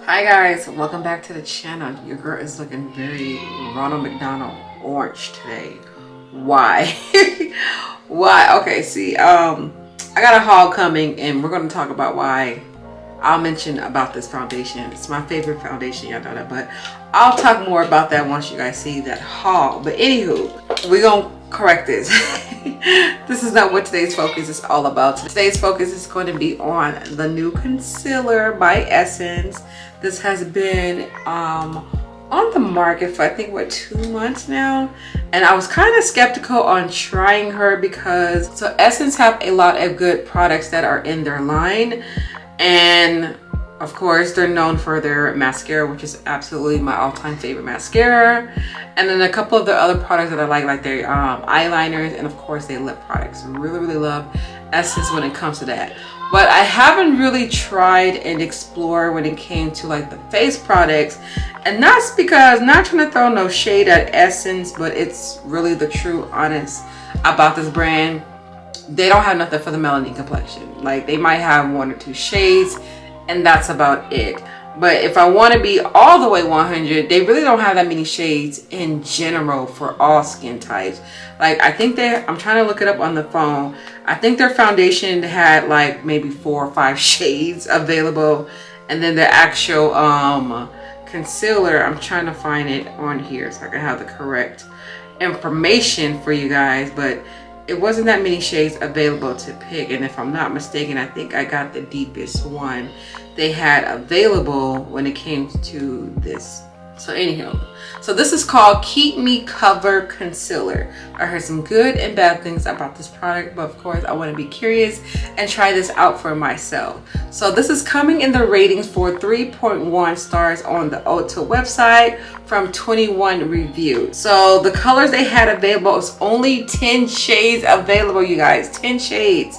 Hi guys, welcome back to the channel. Your girl is looking very Ronald McDonald orange today. Why? Why? Okay, see, I got a haul coming and we're going to talk about why. I'll mention about this foundation. It's my favorite foundation, y'all know that, but I'll talk more about that once you guys see that haul. But anywho, we're going to correct this. This is not what today's focus is all about. Today's focus is going to be on the new concealer by Essence. This has been on the market for I think what 2 months now, and I was kind of skeptical on trying her because so Essence have a lot of good products that are in their line, and of course they're known for their mascara, which is absolutely my all-time favorite mascara, and then a couple of the other products that I like their eyeliners, and of course their lip products. Really love Essence when it comes to that. But I haven't really tried and explored when it came to like the face products, and that's because, not trying to throw no shade at Essence, but it's really the true honest about this brand. They don't have nothing for the melanin complexion. Like, they might have 1 or 2 shades and that's about it. But if I want to be all the way 100, they really don't have that many shades in general for all skin types. Like, I think I'm trying to look it up on the phone. I think their foundation had like maybe 4 or 5 shades available, and then the actual concealer, I'm trying to find it on here so I can have the correct information for you guys, but it wasn't that many shades available to pick. And if I'm not mistaken, I think I got the deepest one they had available when it came to this. So anyhow, so this is called Keep Me Cover Concealer. I heard some good and bad things about this product, but of course I want to be curious and try this out for myself. So this is coming in the ratings for 3.1 stars on the COUTOUR website from 21 reviews. So the colors they had available is only 10 shades available, you guys. 10 shades.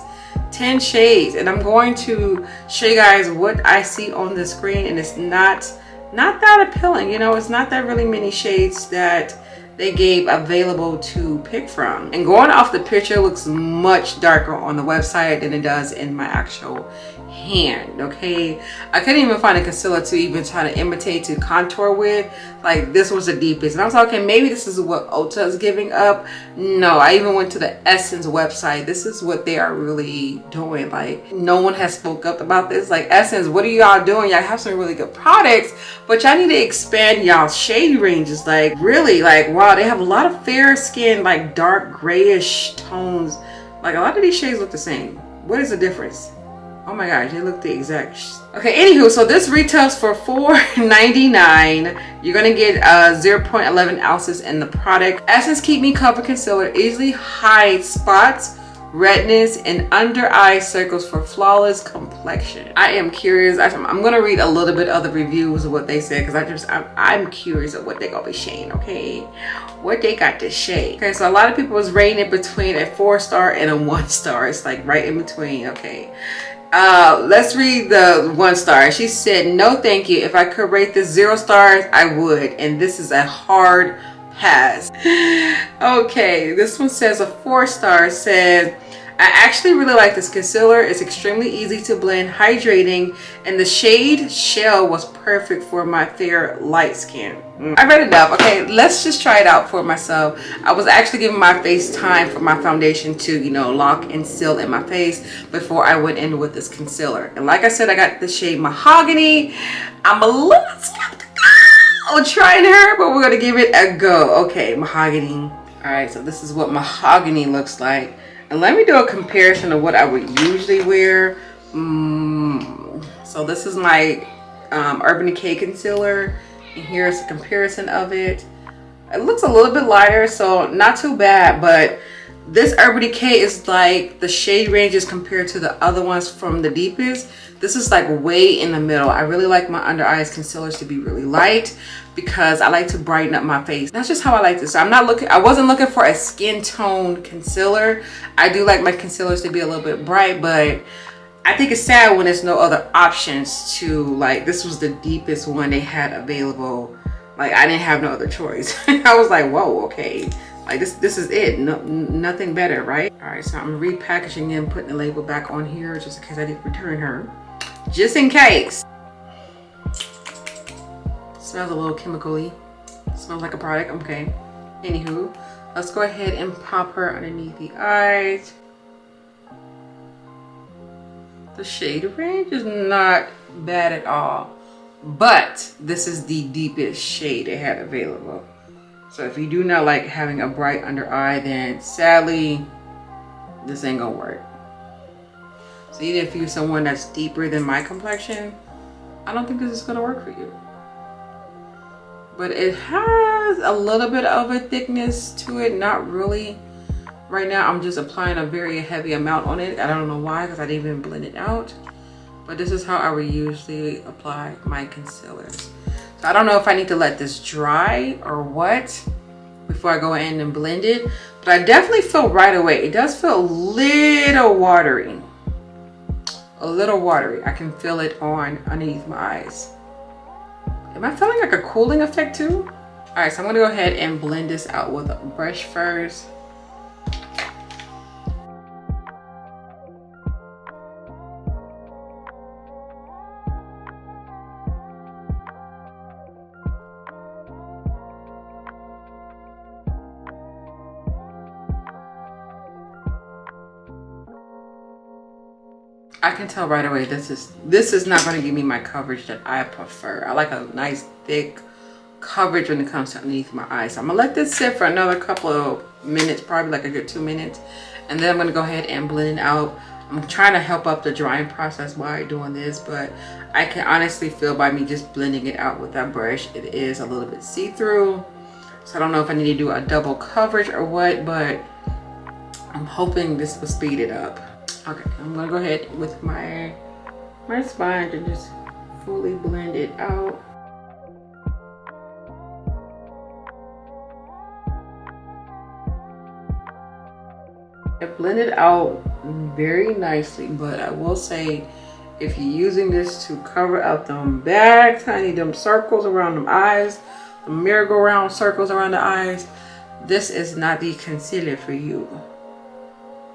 10 shades. And I'm going to show you guys what I see on the screen, and it's not that appealing. You know, it's not that really many shades that they gave available to pick from. And going off the picture, it looks much darker on the website than it does in my actual hand. Okay, I couldn't even find a concealer to even try to imitate to contour with. Like, this was the deepest, and I was like, okay, maybe this is what COUTOUR is giving up. No, I even went to the Essence website. This is what they are really doing. Like, no one has spoke up about this. Like, Essence, what are y'all doing? Y'all have some really good products, but y'all need to expand y'all shade ranges. Like, really, like, wow, they have a lot of fair skin, like dark grayish tones. Like, a lot of these shades look the same. What is the difference? Oh my gosh, they look the exact. Okay, anywho, so this retails for $4.99. You're gonna get 0.11 ounces in the product. Essence Keep Me Cover Concealer easily hides spots, redness, and under eye circles for flawless complexion. I am curious. I'm gonna read a little bit of the reviews of what they said, because I'm curious of what they gonna be saying. Okay, what they got to say. Okay, so a lot of people was rating it between a 4-star and a 1-star. It's like right in between. Okay. Let's read the 1-star. She said, no thank you. If I could rate this 0 stars, I would. And this is a hard pass. Okay, this one says a 4-star. Says, I actually really like this concealer. It's extremely easy to blend, hydrating, and the shade Shell was perfect for my fair light skin. I read it up. Okay, let's just try it out for myself. I was actually giving my face time for my foundation to, you know, lock and seal in my face before I went in with this concealer. And like I said, I got the shade Mahogany. I'm a little skeptical on trying her, but we're gonna give it a go. Okay, Mahogany. All right, so this is what Mahogany looks like. And let me do a comparison of what I would usually wear. So this is my Urban Decay concealer, and here's a comparison of it. It looks a little bit lighter, so not too bad, but this Urban Decay is like the shade ranges compared to the other ones from the deepest. This is like way in the middle. I really like my under eyes concealers to be really light because I like to brighten up my face. That's just how I like this. So I wasn't looking for a skin tone concealer. I do like my concealers to be a little bit bright, but I think it's sad when there's no other options to, like, this was the deepest one they had available. Like, I didn't have no other choice. I was like, whoa, okay. Like, this is it. No, nothing better, right? All right, so I'm repackaging and putting the label back on here just in case I didn't return her. Just in case. Smells a little chemically. Smells like a product. Okay. Anywho, let's go ahead and pop her underneath the eyes. The shade range is not bad at all, but this is the deepest shade they had available. So if you do not like having a bright under eye, then sadly, this ain't gonna work. So even if you're someone that's deeper than my complexion, I don't think this is gonna work for you. But it has a little bit of a thickness to it, not really. Right now, I'm just applying a very heavy amount on it. I don't know why, because I didn't even blend it out. But this is how I would usually apply my concealers. So I don't know if I need to let this dry or what before I go in and blend it. But I definitely feel right away, it does feel a little watery. A little watery. I can feel it on underneath my eyes. Am I feeling like a cooling effect too? All right, so I'm gonna go ahead and blend this out with a brush first. I can tell right away this is not going to give me my coverage that I prefer. I like a nice thick coverage when it comes to underneath my eyes. So I'm gonna let this sit for another couple of minutes, probably like a good 2 minutes, and then I'm gonna go ahead and blend it out. I'm trying to help up the drying process while doing this, but I can honestly feel by me just blending it out with that brush, it is a little bit see-through. So I don't know if I need to do a double coverage or what, but I'm hoping this will speed it up. Okay, I'm gonna go ahead with my sponge and just fully blend it out. I blended out very nicely, but I will say, if you're using this to cover up them bad tiny them circles around them eyes, the merry-go-round circles around the eyes, this is not the concealer for you.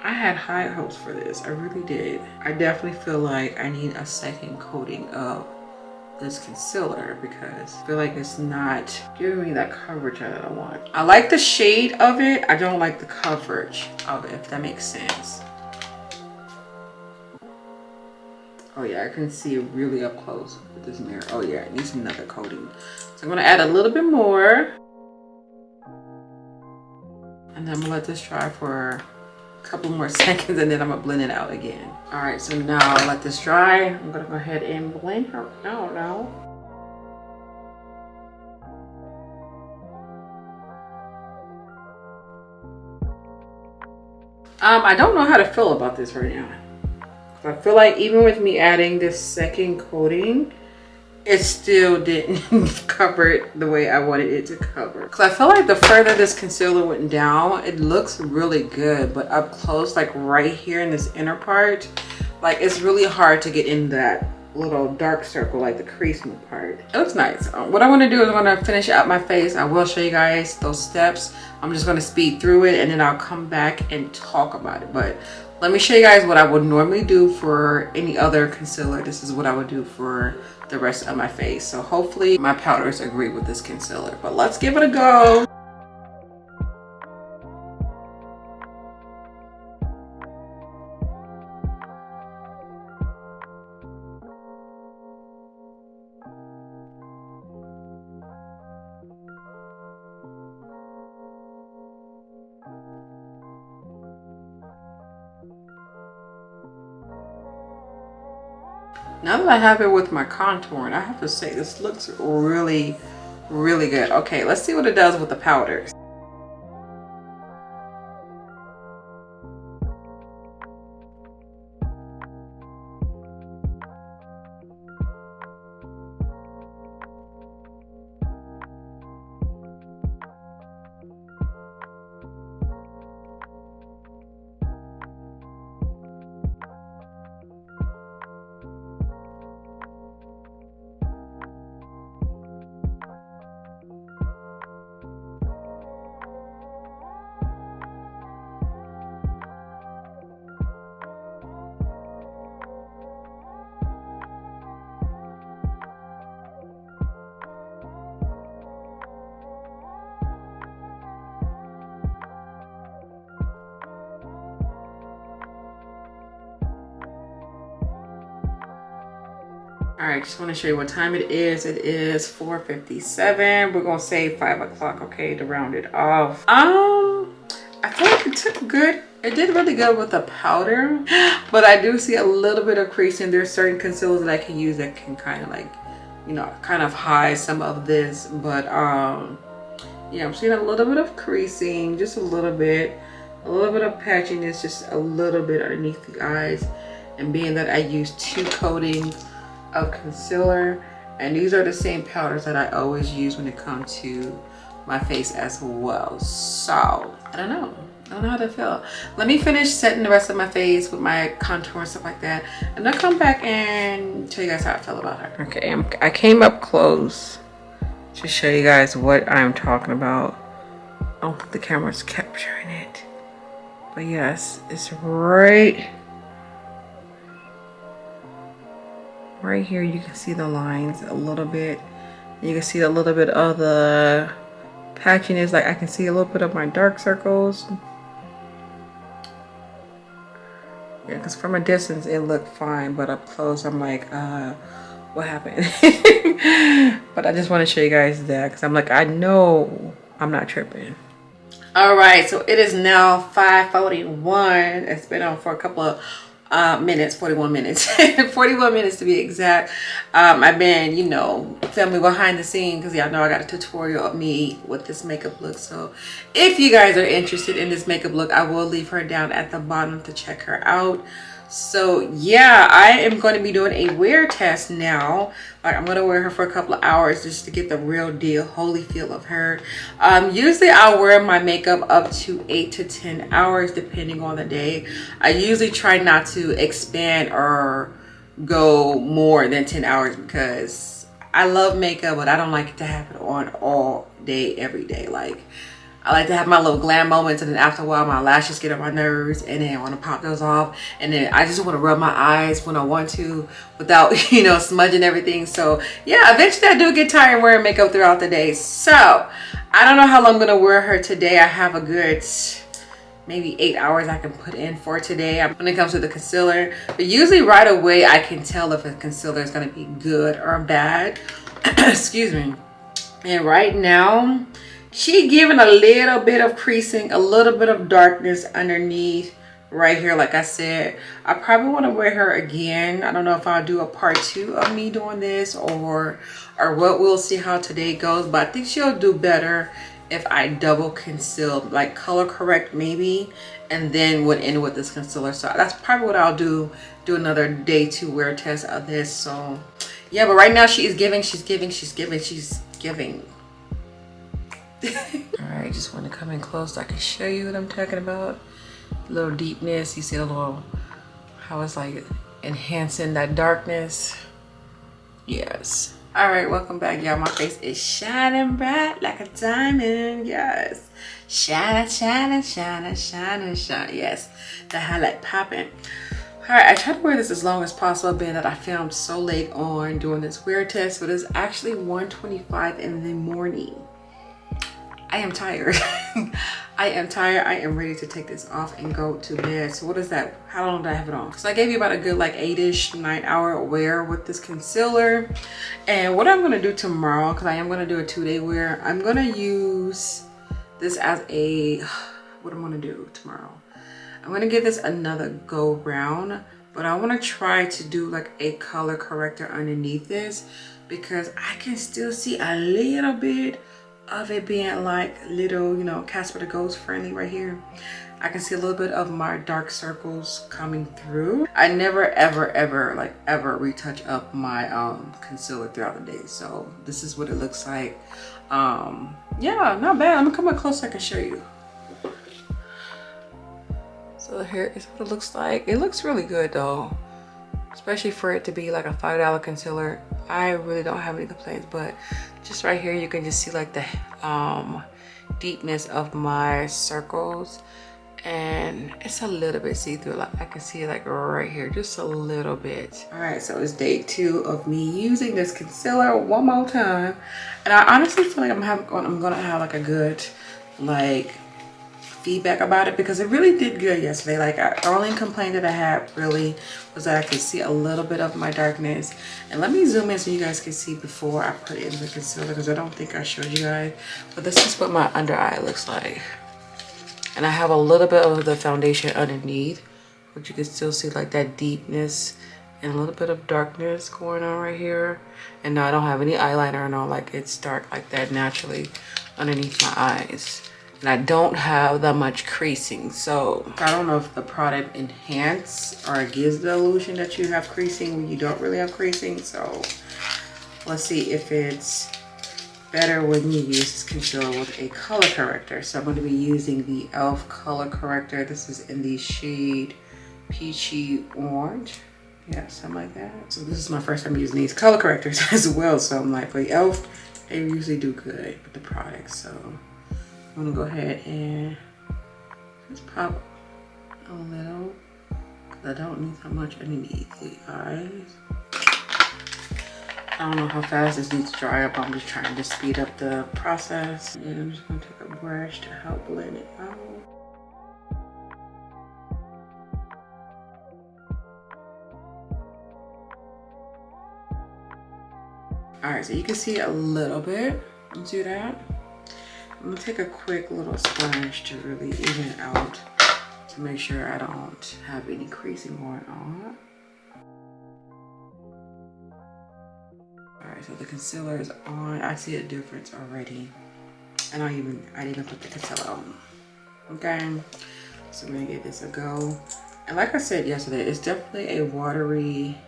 I had high hopes for this, I really did. I definitely feel like I need a second coating of this concealer because I feel like it's not giving me that coverage that I want. I like the shade of it, I don't like the coverage of it, if that makes sense. Oh yeah, I can see it really up close with this mirror. Oh yeah, it needs another coating. So I'm gonna add a little bit more. And then I'm gonna let this dry for couple more seconds and then I'm gonna blend it out again. All right, so now I'll let this dry. I'm gonna go ahead and blend her. No. I don't know how to feel about this right now. I feel like even with me adding this second coating, it still didn't cover it the way I wanted it to cover. Because I feel like the further this concealer went down, it looks really good, but up close, like right here in this inner part, like it's really hard to get in that little dark circle, like the creasing part. It looks nice. What I want to do is I'm going to finish out my face. I will show you guys those steps. I'm just going to speed through it and then I'll come back and talk about it. But let me show you guys what I would normally do for any other concealer. This is what I would do for the rest of my face. So hopefully my powders agree with this concealer, but let's give it a go. Now that I have it with my contouring, I have to say this looks really, really good. Okay, let's see what it does with the powders. right, just want to show you what time it is. It is 4:57. We're gonna say 5 o'clock, okay, to round it off. I feel like it took good. It did really good with the powder, but I do see a little bit of creasing. There's certain concealers that I can use that can kind of like, you know, kind of hide some of this. But yeah, I'm seeing a little bit of creasing, just a little bit of patchiness, just a little bit underneath the eyes. And being that I use 2 coatings of concealer, and these are the same powders that I always use when it comes to my face as well. So I don't know how to feel. Let me finish setting the rest of my face with my contour and stuff like that, and I'll come back and tell you guys how I feel about her. Okay, I came up close to show you guys what I'm talking about. I don't think the camera's capturing it, but yes, it's right here. You can see the lines a little bit. You can see a little bit of the patchiness. Like I can see a little bit of my dark circles. Yeah, because from a distance it looked fine, but up close I'm like, what happened? But I just want to show you guys that because I'm like, I know I'm not tripping. All right, so it is now 5:41. It's been on for a couple of minutes, 41 minutes 41 minutes to be exact. I've been, you know, filming behind the scene because y'all know I got a tutorial of me with this makeup look. So if you guys are interested in this makeup look, I will leave her down at the bottom to check her out. So yeah, I am going to be doing a wear test now. Like I'm going to wear her for a couple of hours just to get the real deal holy feel of her. Usually I'll wear my makeup up to 8 to 10 hours depending on the day. I usually try not to expand or go more than 10 hours because I love makeup, but I don't like it to have it on all day every day. Like I like to have my little glam moments, and then after a while my lashes get on my nerves, and then I want to pop those off, and then I just want to rub my eyes when I want to without, you know, smudging everything. So yeah, eventually I do get tired wearing makeup throughout the day. So I don't know how long I'm going to wear her today. I have a good maybe 8 hours I can put in for today when it comes to the concealer. But usually right away I can tell if a concealer is going to be good or bad. Excuse me. And right now she giving a little bit of creasing, a little bit of darkness underneath right here. Like I said, I probably want to wear her again. I don't know if I'll do a part 2 of me doing this or what. We'll see how today goes, but I think she'll do better if I double conceal, like color correct maybe, and then went in with this concealer. So that's probably what I'll do another day 2 wear test of this. So yeah, but right now she's giving. All right, just want to come in close so I can show you what I'm talking about. A little deepness, you see a little, how it's like enhancing that darkness. Yes. All right, welcome back, y'all. My face is shining bright like a diamond. Yes, shining, shining, shining, shining, shining. Yes, the highlight popping. All right, I tried to wear this as long as possible, being that I filmed so late on doing this wear test, but it's actually 1:25 in the morning. I am tired. I am tired. I am ready to take this off and go to bed. So what is that? How long do I have it on? So I gave you about a good like 8-ish, 9-hour wear with this concealer. And what I'm gonna do tomorrow, because I am gonna do a 2-day wear, I'm gonna use this as a, what I'm gonna do tomorrow. I'm gonna give this another go round, but I wanna try to do like a color corrector underneath this because I can still see a little bit of it being like little, you know, Casper the Ghost friendly right here. I can see a little bit of my dark circles coming through. I never ever retouch up my concealer throughout the day, so this is what it looks like. Yeah, not bad. I'm gonna come up close so I can show you. So here is what it looks like. It looks really good though, especially for it to be like a $5 concealer. I really don't have any complaints, but just right here you can just see like the deepness of my circles, and it's a little bit see-through. Like I can see it like right here, just a little bit. All right, so it's day 2 of me using this concealer one more time, and I honestly feel like I'm gonna have like a good like feedback about it, because it really did good yesterday. Like, the only complaint that I had really was that I could see a little bit of my darkness. And let me zoom in so you guys can see before I put it in the concealer, because I don't think I showed you guys. But this is what my under eye looks like. And I have a little bit of the foundation underneath, but you can still see like that deepness and a little bit of darkness going on right here. And now I don't have any eyeliner and all, like it's dark like that naturally underneath my eyes. And I don't have that much creasing, so I don't know if the product enhances or gives the illusion that you have creasing when you don't really have creasing. So let's see if it's better when you use this concealer with a color corrector. So I'm going to be using the e.l.f. color corrector. This is in the shade Peachy Orange. Yeah, something like that. So this is my first time using these color correctors as well. So I'm like, for e.l.f., they usually do good with the product. So I'm gonna go ahead and just pop a little, because I don't need that much underneath the eyes. I don't know how fast this needs to dry up. I'm just trying to speed up the process. And I'm just gonna take a brush to help blend it out. All right, so you can see a little bit. Let's do that. I'm gonna take a quick little splash to really even it out, to make sure I don't have any creasing going on. All right, so the concealer is on. I see a difference already. And I didn't even put the concealer on. Okay, so I'm gonna give this a go. And like I said yesterday, it's definitely a watery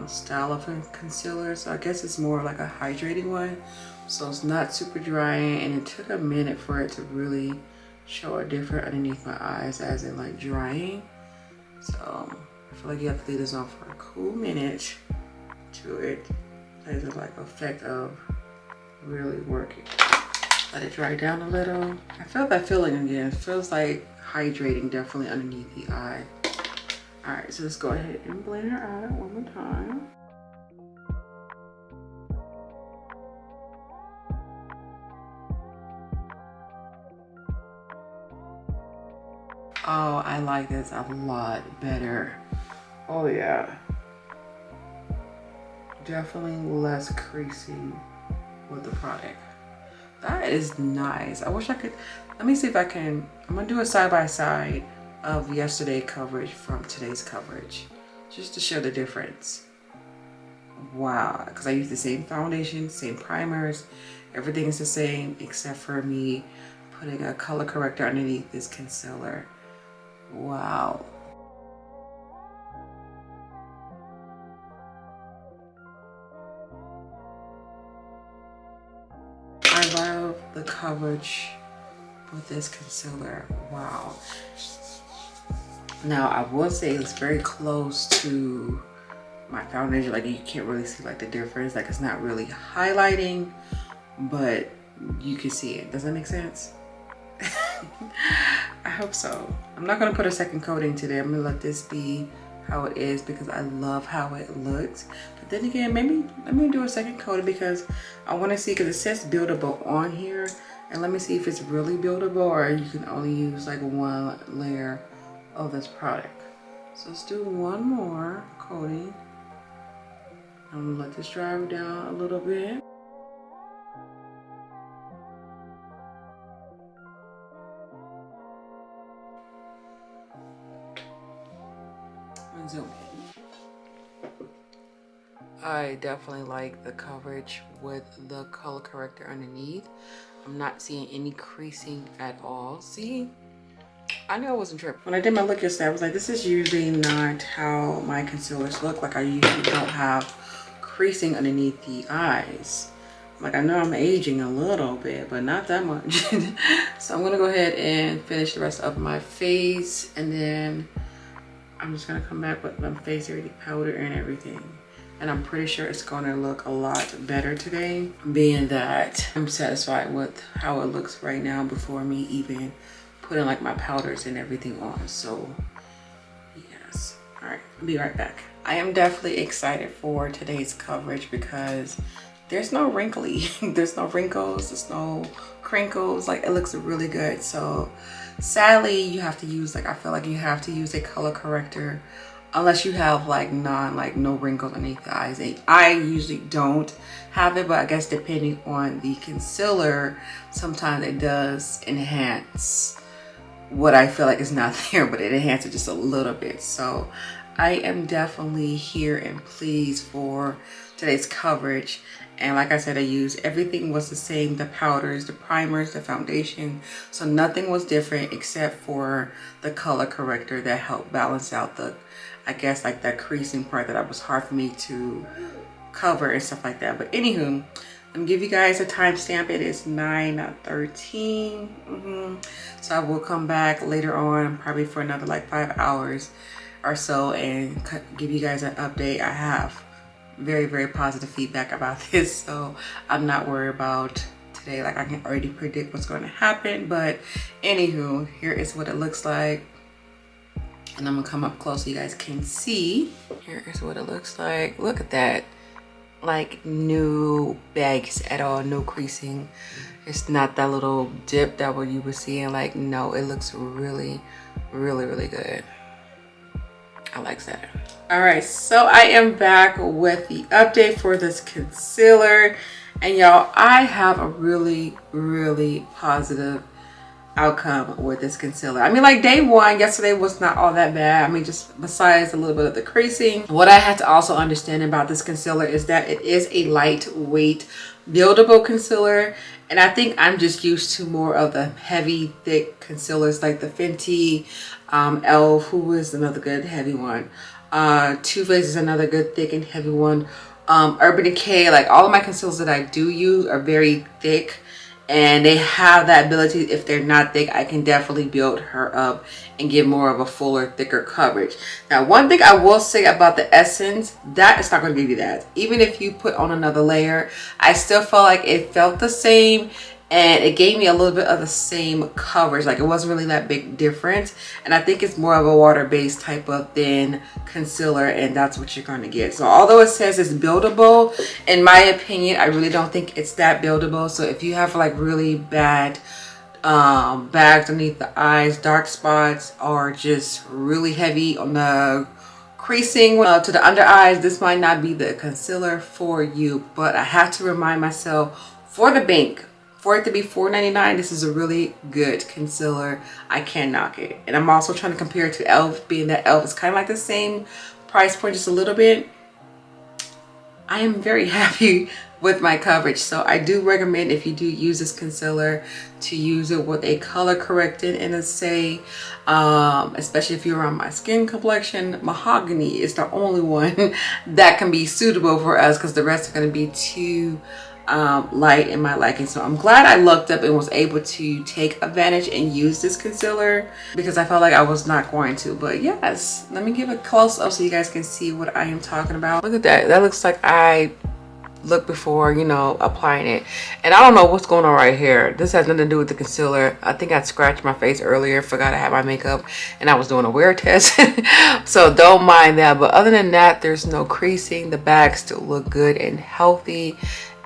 style of concealer. So I guess it's more like a hydrating one. So it's not super drying, and it took a minute for it to really show a difference underneath my eyes, as in like drying. So I feel like you have to leave this on for a cool minute to it has a like effect of really working. Let it dry down a little. I felt that feeling again. It feels like hydrating definitely underneath the eye. All right, so let's go ahead and blend her out one more time. Oh, I like this a lot better. Oh yeah. Definitely less creasing with the product. That is nice. I wish I could, let me see if I can, I'm gonna do a side-by-side of yesterday coverage from today's coverage, just to show the difference. Wow, because I use the same foundation, same primers, everything is the same except for me putting a color corrector underneath this concealer. Wow. I love the coverage with this concealer. Wow. Now I will say it's very close to my foundation. Like you can't really see like the difference. Like it's not really highlighting, but you can see it. Does that make sense? I hope so. I'm not gonna put a second coating today. I'm gonna let this be how it is because I love how it looks. But then again, maybe let me do a second coating because I want to see, because it says buildable on here, and let me see if it's really buildable or you can only use like one layer of this product. So let's do one more coating. I'm gonna let this dry down a little bit. Zoom in. I definitely like the coverage with the color corrector underneath. I'm not seeing any creasing at all. See, I knew I wasn't tripping. When I did my look yesterday, I was like, this is usually not how my concealers look. Like I usually don't have creasing underneath the eyes. Like I know I'm aging a little bit, but not that much. So I'm gonna go ahead and finish the rest of my face, and then I'm just gonna come back with my face already powder and everything. And I'm pretty sure it's gonna look a lot better today, being that I'm satisfied with how it looks right now before me even putting like my powders and everything on. So yes, all right, I'll be right back. I am definitely excited for today's coverage because there's no wrinkly, there's no wrinkles, there's no crinkles. Like, it looks really good. So sadly, you have to use, like, I feel like you have to use a color corrector unless you have like no wrinkles underneath the eyes. And I usually don't have it, but I guess depending on the concealer, sometimes it does enhance what I feel like is not there, but it enhances just a little bit. So I am definitely here and pleased for today's coverage. And like I said, I used everything was the same, the powders, the primers, the foundation. So nothing was different except for the color corrector that helped balance out the, I guess, like that creasing part that was hard for me to cover and stuff like that. But anywho, let me give you guys a timestamp. It is 9:13. So I will come back later on, probably for another like 5 hours or so, and give you guys an update. I have very, very positive feedback about this, so I'm not worried about today. Like, I can already predict what's going to happen. But anywho, here is what it looks like. And I'm gonna come up close so you guys can see. Here is what it looks like. Look at that. Like, no bags at all, no creasing. It's not that little dip that what you were seeing. Like, no, it looks really, really, really good. I like that. All right, so I am back with the update for this concealer. And y'all, I have a really, really positive outcome with this concealer. I mean, like, day one yesterday was not all that bad. I mean, just besides a little bit of the creasing. What I had to also understand about this concealer is that it is a lightweight buildable concealer, and I think I'm just used to more of the heavy thick concealers like the Fenty, ELF, who is another good heavy one, Too Faced is another good thick and heavy one, Urban Decay. Like, all of my concealers that I do use are very thick, and they have that ability. If they're not thick, I can definitely build her up and get more of a fuller, thicker coverage. Now, one thing I will say about the Essence, that is not going to give you that. Even if you put on another layer, I still felt like it felt the same, and it gave me a little bit of the same coverage. Like, it wasn't really that big difference. And I think it's more of a water-based type of thin concealer, and that's what you're going to get. So although it says it's buildable, in my opinion, I really don't think it's that buildable. So if you have like really bad bags underneath the eyes, dark spots, or just really heavy on the creasing to the under eyes, this might not be the concealer for you. But I have to remind myself, for the bank, for it to be $4.99, this is a really good concealer. I can't knock it. And I'm also trying to compare it to ELF, being that ELF is kind of like the same price point, just a little bit. I am very happy with my coverage. So I do recommend, if you do use this concealer, to use it with a color corrected and a say, especially if you're on my skin complexion. Mahogany is the only one that can be suitable for us, because the rest are going to be too light in my liking. So I'm glad I looked up and was able to take advantage and use this concealer, because I felt like I was not going to. But yes, let me give a close up so you guys can see what I am talking about. Look at that. That looks like I looked before, you know, applying it. And I don't know what's going on right here. This has nothing to do with the concealer. I think I scratched my face earlier, forgot I had my makeup, and I was doing a wear test. So don't mind that. But other than that, there's no creasing. The bags still look good and healthy.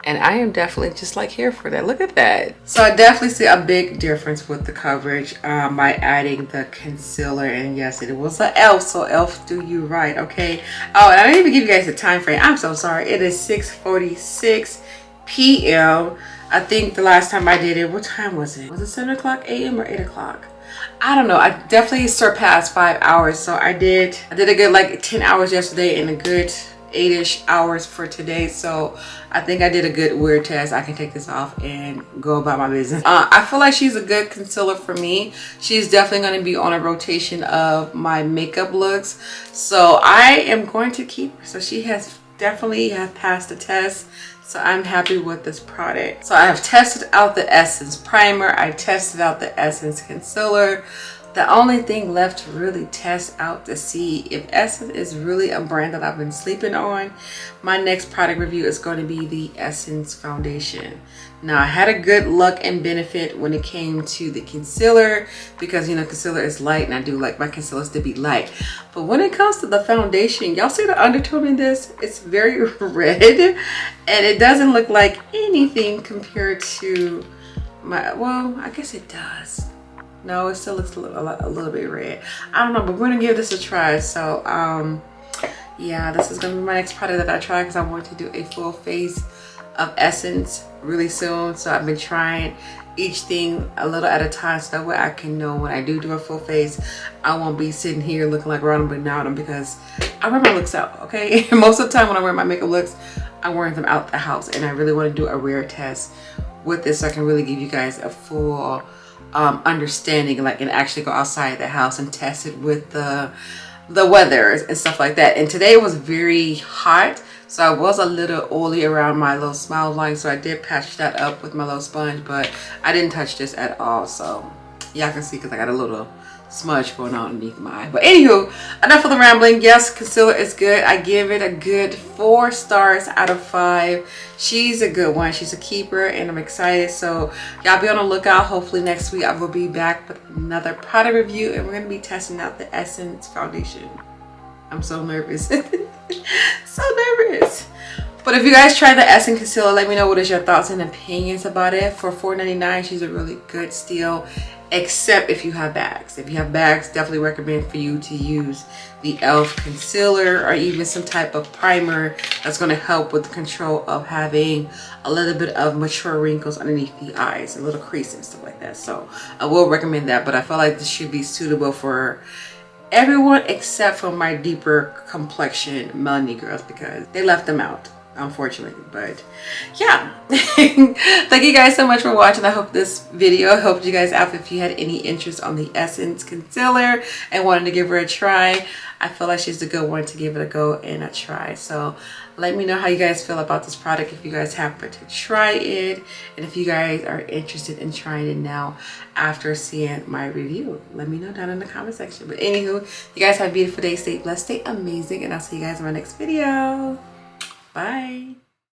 And I am definitely just like here for that. Look at that. So I definitely see a big difference with the coverage by adding the concealer. And yes, it was an ELF, so ELF do you right, okay? Oh, and I didn't even give you guys a time frame. I'm so sorry. It is 6:46 p.m. I think the last time I did it, what time was it? Was it 7 o'clock a.m. or 8 o'clock? I don't know. I definitely surpassed 5 hours. So I did a good like 10 hours yesterday and a good 8-ish hours for today. So I think I did a good wear test. I can take this off and go about my business. I feel like she's a good concealer for me. She's definitely going to be on a rotation of my makeup looks, so I am going to keep her. So she has definitely passed the test, so I'm happy with this product. So I have tested out the Essence primer, I tested out the Essence concealer. The only thing left to really test out to see if Essence is really a brand that I've been sleeping on, my next product review is going to be the Essence foundation. Now, I had a good luck and benefit when it came to the concealer because, you know, concealer is light and I do like my concealers to be light. But when it comes to the foundation, y'all see the undertone in this? It's very red and it doesn't look like anything compared to my, well, I guess it does. No, it still looks a little bit red. I don't know, but we're gonna give this a try. So yeah, this is gonna be my next product that I try because I want to do a full face of Essence really soon. So I've been trying each thing a little at a time so that way I can know when I do a full face, I won't be sitting here looking like Ronald McDonald because I wear my looks out, okay? Most of the time when I wear my makeup looks, I'm wearing them out the house, and I really want to do a wear test with this so I can really give you guys a full understanding, like, and actually go outside the house and test it with the weather and stuff like that. And today it was very hot, so I was a little oily around my little smile line, so I did patch that up with my little sponge, but I didn't touch this at all. So y'all can see because I got a little smudge going on underneath my eye. But anywho, enough of the rambling. Yes, concealer is good. I give it a good 4 stars out of 5. She's a good one. She's a keeper and I'm excited. So y'all be on the lookout. Hopefully next week I will be back with another product review and we're going to be testing out the Essence foundation. I'm so nervous. So nervous. But if you guys try the Essence concealer, let me know what is your thoughts and opinions about it. For $4.99, she's a really good steal, except if you have bags. If you have bags, definitely recommend for you to use the e.l.f. concealer or even some type of primer that's going to help with the control of having a little bit of mature wrinkles underneath the eyes, a little crease and stuff like that. So I will recommend that, but I feel like this should be suitable for everyone except for my deeper complexion melanie girls because they left them out, unfortunately. But yeah, thank you guys so much for watching. I hope this video helped you guys out. If you had any interest on the Essence concealer and wanted to give her a try, I feel like she's a good one to give it a go and a try. So let me know how you guys feel about this product if you guys happen to try it, and if you guys are interested in trying it now after seeing my review. Let me know down in the comment section. But anywho, you guys have a beautiful day. Stay blessed, stay amazing, and I'll see you guys in my next video. Bye.